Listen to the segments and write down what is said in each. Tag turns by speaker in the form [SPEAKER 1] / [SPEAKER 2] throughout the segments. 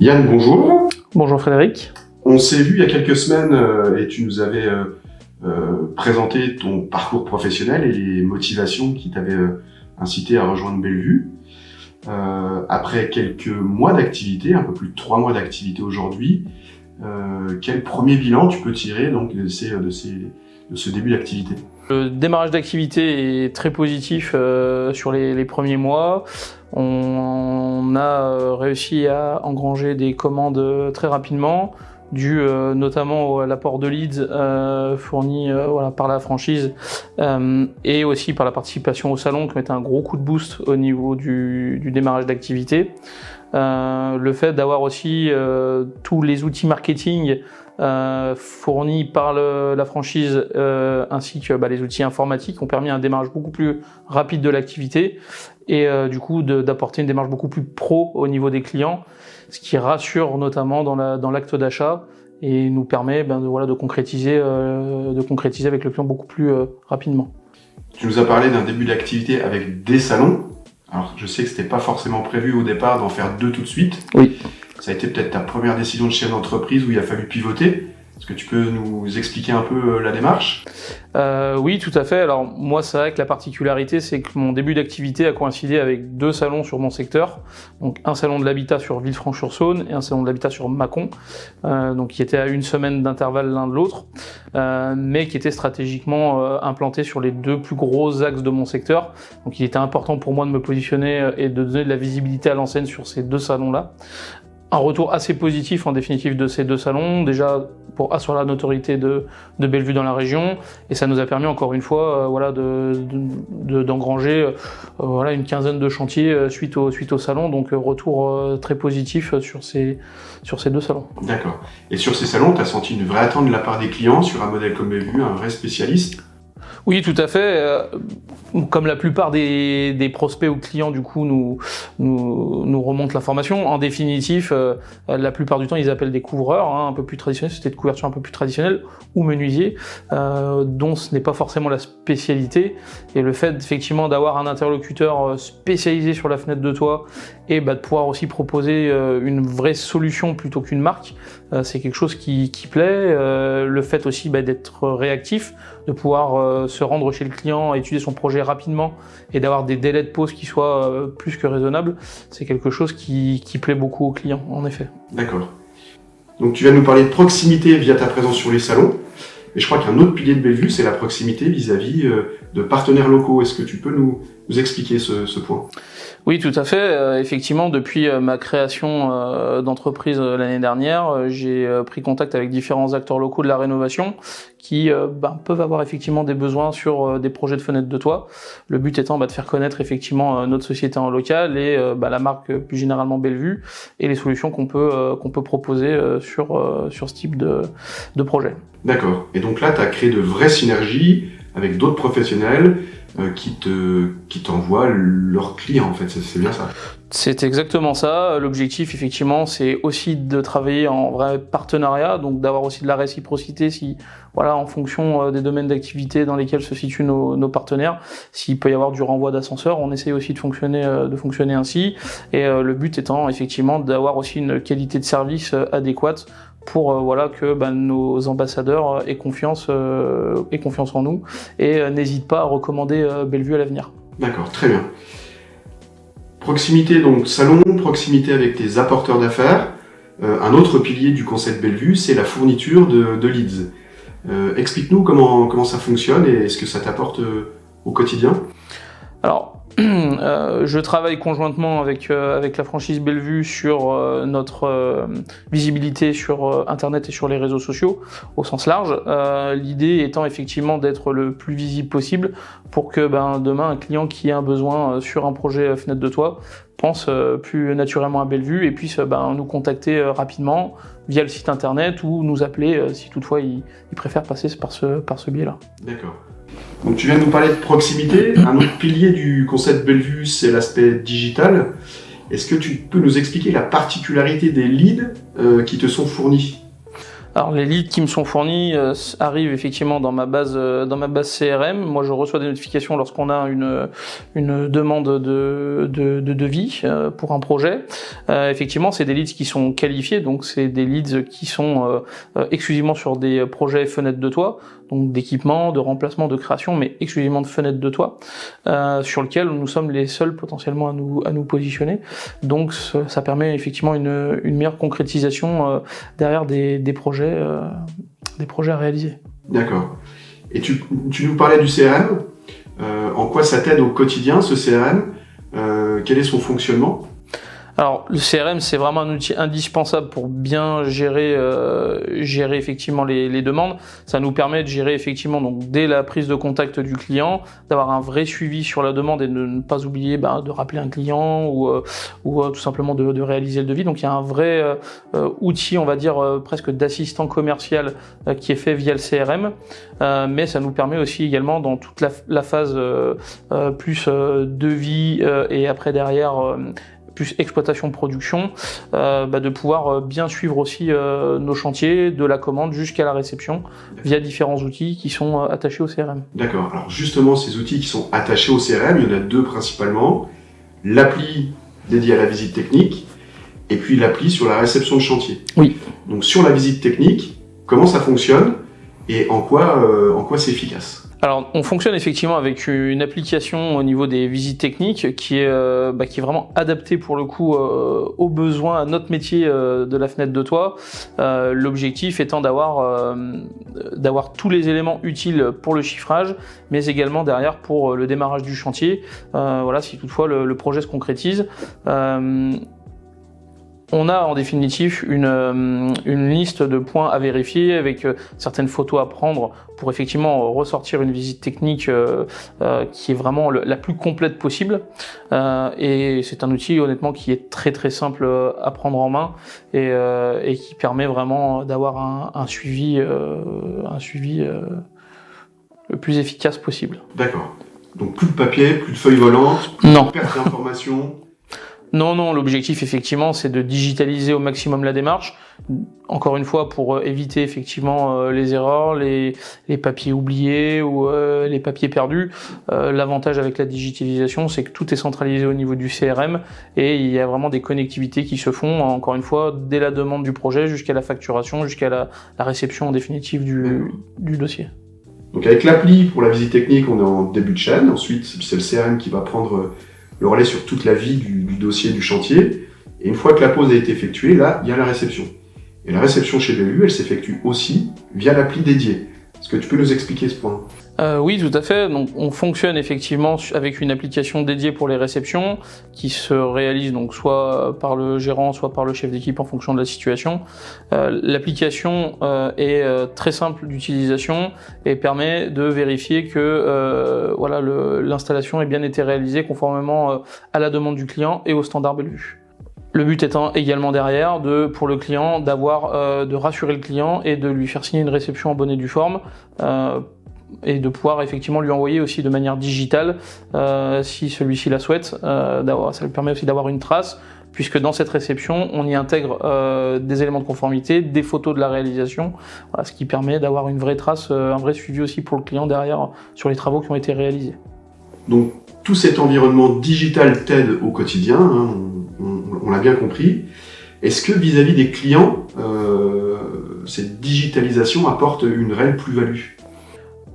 [SPEAKER 1] Yann, bonjour.
[SPEAKER 2] Bonjour Frédéric.
[SPEAKER 1] On s'est vu il y a quelques semaines et tu nous avais présenté ton parcours professionnel et les motivations qui t'avaient incité à rejoindre Bellevue. Après quelques mois d'activité, un peu plus de 3 mois d'activité aujourd'hui, quel premier bilan tu peux tirer donc, de ce début d'activité ?
[SPEAKER 2] Le démarrage d'activité est très positif sur les premiers mois. On a réussi à engranger des commandes très rapidement, dû notamment à l'apport de leads fournis par la franchise et aussi par la participation au salon qui mettait un gros coup de boost au niveau du démarrage d'activité. Le fait d'avoir aussi tous les outils marketing fournis par la franchise ainsi que les outils informatiques ont permis un démarrage beaucoup plus rapide de l'activité et du coup d'apporter une démarche beaucoup plus pro au niveau des clients, ce qui rassure notamment dans l'acte d'achat et nous permet de concrétiser avec le client beaucoup plus rapidement.
[SPEAKER 1] Tu nous as parlé d'un début d'activité avec des salons. Alors je sais que c'était pas forcément prévu au départ d'en faire 2 tout de suite.
[SPEAKER 2] Oui. Ça
[SPEAKER 1] a été peut-être ta première décision de chef d'entreprise où il a fallu pivoter. Est-ce que tu peux nous expliquer un peu la démarche ?
[SPEAKER 2] Oui, tout à fait. Alors moi, c'est vrai que la particularité, c'est que mon début d'activité a coïncidé avec 2 salons sur mon secteur. Donc un salon de l'habitat sur Villefranche-sur-Saône et un salon de l'habitat sur Mâcon, donc qui étaient à 1 semaine d'intervalle l'un de l'autre, mais qui étaient stratégiquement implantés sur les 2 plus gros axes de mon secteur. Donc il était important pour moi de me positionner et de donner de la visibilité à l'enseigne sur ces 2 salons-là. Un retour assez positif en définitive de ces 2 salons, déjà pour assurer la notoriété de Bellevue dans la région, et ça nous a permis encore une fois d'engranger une quinzaine de chantiers suite au salon, donc retour très positif sur ces 2 salons.
[SPEAKER 1] D'accord. Et sur ces salons, tu as senti une vraie attente de la part des clients sur un modèle comme Bellevue, un vrai spécialiste ?
[SPEAKER 2] Oui, tout à fait. Comme la plupart des prospects ou clients, du coup, nous remontent l'information. En définitif, la plupart du temps, ils appellent des couvreurs, un peu plus traditionnels, sociétés de couverture un peu plus traditionnelles, ou menuisiers, dont ce n'est pas forcément la spécialité. Et le fait, effectivement, d'avoir un interlocuteur spécialisé sur la fenêtre de toit et de pouvoir aussi proposer une vraie solution plutôt qu'une marque, c'est quelque chose qui plaît. Le fait aussi d'être réactif, de pouvoir se rendre chez le client, étudier son projet rapidement et d'avoir des délais de pause qui soient plus que raisonnables, c'est quelque chose qui plaît beaucoup aux clients, en effet.
[SPEAKER 1] D'accord. Donc tu viens de nous parler de proximité via ta présence sur les salons, et je crois qu'un autre pilier de Bellevue, c'est la proximité vis-à-vis de partenaires locaux. Est-ce que tu peux nous expliquer ce point ?
[SPEAKER 2] Oui, tout à fait. Effectivement, depuis ma création d'entreprise l'année dernière, j'ai pris contact avec différents acteurs locaux de la rénovation qui peuvent avoir effectivement des besoins sur des projets de fenêtres de toit. Le but étant de faire connaître effectivement notre société en local et la marque plus généralement Bellevue et les solutions qu'on peut proposer sur ce type de projet.
[SPEAKER 1] D'accord. Et donc là, tu as créé de vraies synergies avec d'autres professionnels qui t'envoient leurs clients, en fait, c'est bien ça.
[SPEAKER 2] C'est exactement ça. L'objectif, effectivement, c'est aussi de travailler en vrai partenariat, donc d'avoir aussi de la réciprocité en fonction des domaines d'activité dans lesquels se situent nos partenaires. S'il peut y avoir du renvoi d'ascenseur, on essaie aussi de fonctionner ainsi. Et le but étant, effectivement, d'avoir aussi une qualité de service adéquate pour que nos ambassadeurs aient confiance en nous et n'hésitent pas à recommander Bellevue à l'avenir.
[SPEAKER 1] D'accord, très bien. Proximité, donc salon, proximité avec tes apporteurs d'affaires. Un autre pilier du concept Bellevue, c'est la fourniture de leads. Explique-nous comment ça fonctionne et ce que ça t'apporte au quotidien.
[SPEAKER 2] Alors, je travaille conjointement avec la franchise Bellevue sur notre visibilité sur Internet et sur les réseaux sociaux au sens large. L'idée étant effectivement d'être le plus visible possible pour que demain un client qui a un besoin sur un projet fenêtre de toit pense plus naturellement à Bellevue et puisse nous contacter rapidement via le site internet ou nous appeler si toutefois il préfère passer par ce biais-là.
[SPEAKER 1] D'accord. Donc tu viens de nous parler de proximité. Un autre pilier du concept Bellevue, c'est l'aspect digital. Est-ce que tu peux nous expliquer la particularité des leads qui te sont fournis ?
[SPEAKER 2] Alors les leads qui me sont fournis arrivent effectivement dans ma base CRM. Moi je reçois des notifications lorsqu'on a une demande de devis pour un projet. Effectivement c'est des leads qui sont qualifiés, donc c'est des leads qui sont exclusivement sur des projets fenêtres de toit, donc d'équipement, de remplacement, de création, mais exclusivement de fenêtres de toit, sur lequel nous sommes les seuls potentiellement à nous positionner. Donc ça permet effectivement une meilleure concrétisation derrière des projets à réaliser.
[SPEAKER 1] D'accord. Et tu nous parlais du CRM. En quoi ça t'aide au quotidien, ce CRM? Quel est son fonctionnement?
[SPEAKER 2] Alors le CRM c'est vraiment un outil indispensable pour bien gérer effectivement les demandes. Ça nous permet de gérer effectivement donc dès la prise de contact du client, d'avoir un vrai suivi sur la demande et de ne pas oublier de rappeler un client ou tout simplement de réaliser le devis. Donc il y a un vrai outil, on va dire presque d'assistant commercial qui est fait via le CRM, mais ça nous permet aussi également dans toute la phase plus devis et après derrière plus exploitation-production, de pouvoir bien suivre aussi nos chantiers, de la commande jusqu'à la réception, via différents outils qui sont attachés au CRM.
[SPEAKER 1] D'accord. Alors justement, ces outils qui sont attachés au CRM, il y en a deux principalement. L'appli dédiée à la visite technique et puis l'appli sur la réception de chantier.
[SPEAKER 2] Oui.
[SPEAKER 1] Donc sur la visite technique, comment ça fonctionne et en quoi c'est efficace?
[SPEAKER 2] Alors, on fonctionne effectivement avec une application au niveau des visites techniques qui est vraiment adaptée pour le coup aux besoins, à notre métier de la fenêtre de toit. L'objectif étant d'avoir tous les éléments utiles pour le chiffrage, mais également derrière pour le démarrage du chantier. Si toutefois le projet se concrétise. On a en définitive une liste de points à vérifier avec certaines photos à prendre pour effectivement ressortir une visite technique qui est vraiment la plus complète possible. Et c'est un outil honnêtement qui est très très simple à prendre en main et qui permet vraiment d'avoir un suivi le plus efficace possible.
[SPEAKER 1] D'accord. Donc plus de papier, plus de feuilles volantes, plus de perte d'informations.
[SPEAKER 2] Non, l'objectif effectivement c'est de digitaliser au maximum la démarche, encore une fois pour éviter effectivement les erreurs, les papiers oubliés ou les papiers perdus. L'avantage avec la digitalisation c'est que tout est centralisé au niveau du CRM et il y a vraiment des connectivités qui se font, encore une fois, dès la demande du projet jusqu'à la facturation, jusqu'à la réception en définitive du dossier.
[SPEAKER 1] Donc avec l'appli pour la visite technique, on est en début de chaîne, ensuite c'est le CRM qui va prendre le relais sur toute la vie du dossier, du chantier. Et une fois que la pose a été effectuée, là, il y a la réception. Et la réception chez BU, elle s'effectue aussi via l'appli dédiée. Est-ce que tu peux nous expliquer ce point ?
[SPEAKER 2] Oui, tout à fait. Donc, on fonctionne effectivement avec une application dédiée pour les réceptions qui se réalise donc soit par le gérant, soit par le chef d'équipe en fonction de la situation. L'application est très simple d'utilisation et permet de vérifier que l'installation ait bien été réalisée conformément à la demande du client et aux standards BELVUE. Le but étant également derrière pour le client de rassurer le client et de lui faire signer une réception en bonne et due forme. Et de pouvoir effectivement lui envoyer aussi de manière digitale si celui-ci la souhaite. Ça lui permet aussi d'avoir une trace, puisque dans cette réception, on y intègre des éléments de conformité, des photos de la réalisation, ce qui permet d'avoir une vraie trace, un vrai suivi aussi pour le client derrière sur les travaux qui ont été réalisés. Donc
[SPEAKER 1] tout cet environnement digital t'aide au quotidien, hein, on l'a bien compris. Est-ce que vis-à-vis des clients, cette digitalisation apporte une réelle plus-value ?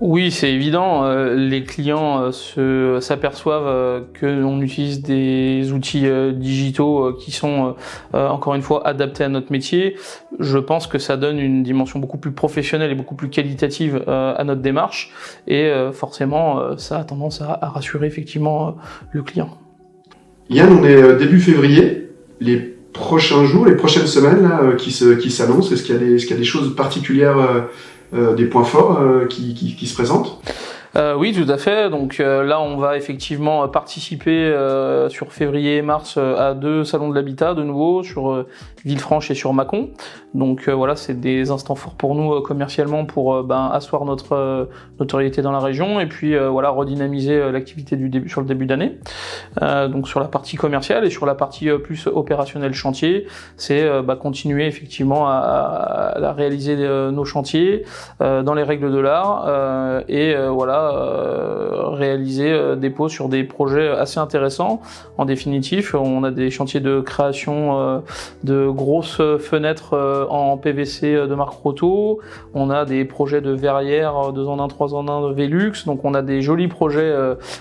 [SPEAKER 2] Oui, c'est évident. Les clients s'aperçoivent que l'on utilise des outils digitaux qui sont encore une fois adaptés à notre métier. Je pense que ça donne une dimension beaucoup plus professionnelle et beaucoup plus qualitative à notre démarche et forcément ça a tendance à rassurer effectivement le client.
[SPEAKER 1] Yann, on est début février. Les prochains jours, les prochaines semaines là, qui s'annoncent, est-ce qu'il y a des choses particulières, des points forts qui se présentent ?
[SPEAKER 2] Oui, tout à fait. Donc là, on va effectivement participer sur février et mars à 2 salons de l'habitat de nouveau, sur Villefranche et sur Mâcon. Donc voilà, c'est des instants forts pour nous commercialement pour asseoir notre notoriété dans la région et puis voilà, redynamiser l'activité sur le début d'année. Donc sur la partie commerciale et sur la partie plus opérationnelle chantier, c'est continuer effectivement à réaliser nos chantiers dans les règles de l'art et réaliser des pots sur des projets assez intéressants. En définitive, on a des chantiers de création de grosses fenêtres en PVC de marque Roto. On a des projets de verrières 2 en 1, 3 en 1 de Velux. Donc on a des jolis projets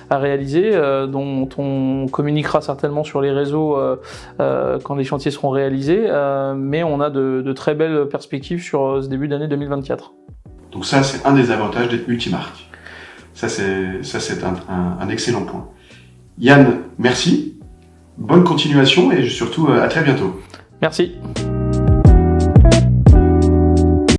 [SPEAKER 2] à réaliser dont on communiquera certainement sur les réseaux quand les chantiers seront réalisés. Mais on a de très belles perspectives sur ce début d'année 2024.
[SPEAKER 1] Donc ça, c'est un des avantages d'être multimarque. Ça, c'est un excellent point. Yann, merci. Bonne continuation et surtout à très bientôt.
[SPEAKER 2] Merci.